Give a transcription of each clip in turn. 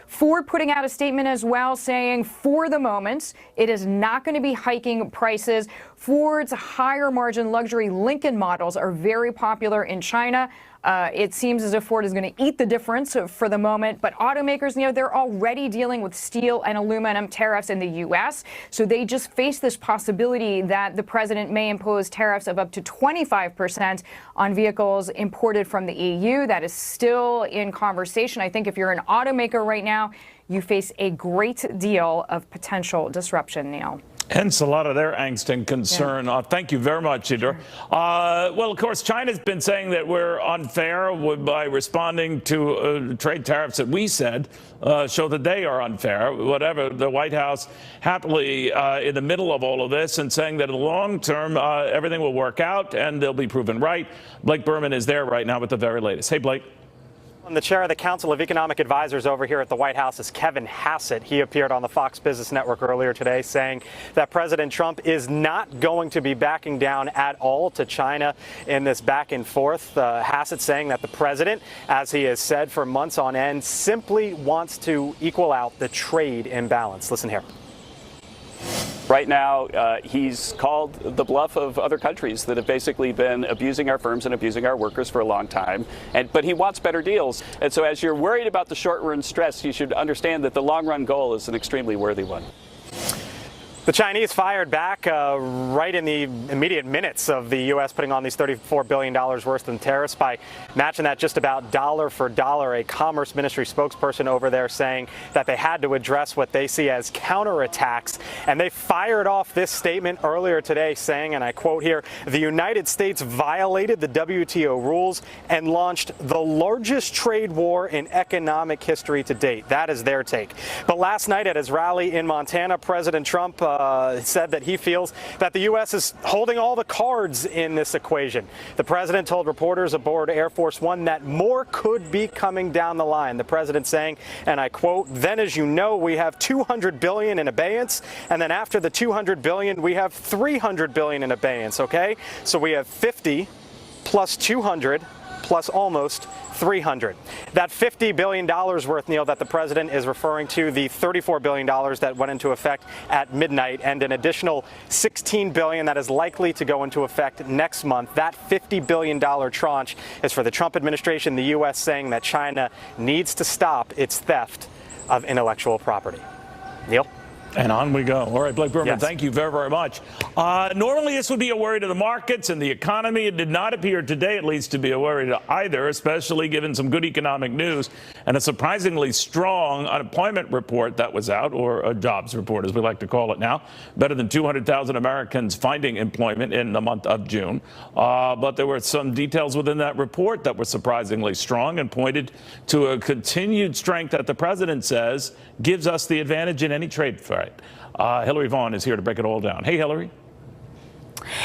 Ford putting out a statement as well saying for the moment it is not going to be hiking prices. Ford's higher margin luxury Lincoln models are very popular in China. It seems as if Ford is going to eat the difference for the moment. But automakers, they're already dealing with steel and aluminum tariffs in the U.S. So they just face this possibility that the president may impose tariffs of up to 25% on vehicles imported from the EU. That is still in conversation. I think if you're an automaker right now, you face a great deal of potential disruption, Neil. Hence a lot of their angst and concern. Yeah. Thank you very much, Idra. Well, of course, China's been saying that we're unfair by responding to trade tariffs that we said show that they are unfair. Whatever, the White House happily in the middle of all of this and saying that in the long term, everything will work out and they'll be proven right. Blake Berman is there right now with the very latest. Hey, Blake. And the chair of the Council of Economic Advisors over here at the White House is Kevin Hassett. He appeared on the Fox Business Network earlier today saying that President Trump is not going to be backing down at all to China in this back and forth. Hassett saying that the president, as he has said for months on end, simply wants to equal out the trade imbalance. Listen here. Right now, he's called the bluff of other countries that have basically been abusing our firms and abusing our workers for a long time. But he wants better deals. And so as you're worried about the short-run stress, you should understand that the long-run goal is an extremely worthy one. The Chinese fired back right in the immediate minutes of the U.S. putting on these $34 billion worth in tariffs by matching that just about dollar for dollar. A Commerce Ministry spokesperson over there saying that they had to address what they see as counterattacks. And they fired off this statement earlier today saying, and I quote here, "The United States violated the WTO rules and launched the largest trade war in economic history to date." That is their take. But last night at his rally in Montana, President Trump said that he feels that the U.S. is holding all the cards in this equation. The president told reporters aboard Air Force One that more could be coming down the line. The president saying, and I quote, "Then, as you know, we have $200 billion in abeyance, and then after the $200 billion, we have $300 billion in abeyance, okay? So we have 50 plus 200 plus almost 300. That $50 billion worth, Neil, that the president is referring to, the $34 billion that went into effect at midnight, and an additional $16 billion that is likely to go into effect next month. That $50 billion tranche is for the Trump administration, the U.S. saying that China needs to stop its theft of intellectual property. Neil? And on we go. All right, Blake Berman, Yes. Thank you very, very much. Normally, this would be a worry to the markets and the economy. It did not appear today, at least, to be a worry to either, especially given some good economic news and a surprisingly strong unemployment report that was out, or a jobs report, as we like to call it now. Better than 200,000 Americans finding employment in the month of June. But there were some details within that report that were surprisingly strong and pointed to a continued strength that the president says gives us the advantage in any trade fight. Hillary Vaughn is here to break it all down. Hey, Hillary.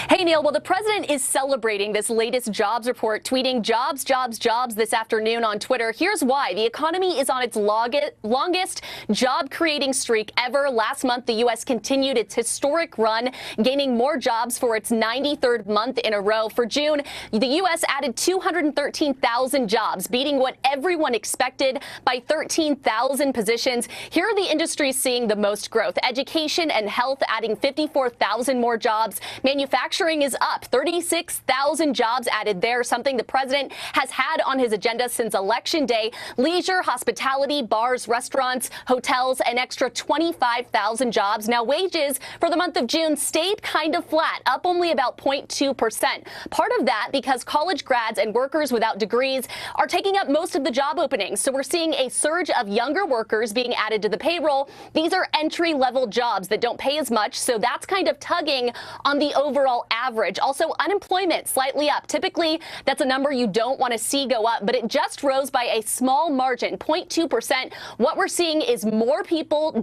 Hey, Neil. Well, the president is celebrating this latest jobs report, tweeting jobs, jobs, jobs this afternoon on Twitter. Here's why. The economy is on its longest job-creating streak ever. Last month, the U.S. continued its historic run, gaining more jobs for its 93rd month in a row. For June, the U.S. added 213,000 jobs, beating what everyone expected by 13,000 positions. Here are the industries seeing the most growth. Education and health adding 54,000 more jobs. Manufacturing is up, 36,000 jobs added there, something the president has had on his agenda since Election Day. Leisure, hospitality, bars, restaurants, hotels, an extra 25,000 jobs. Now, wages for the month of June stayed kind of flat, up only about 0.2%. Part of that because college grads and workers without degrees are taking up most of the job openings. So we're seeing a surge of younger workers being added to the payroll. These are entry-level jobs that don't pay as much, so that's kind of tugging on the overall average. Also, unemployment slightly up. Typically, that's a number you don't want to see go up, but it just rose by a small margin, 0.2%. What we're seeing is more people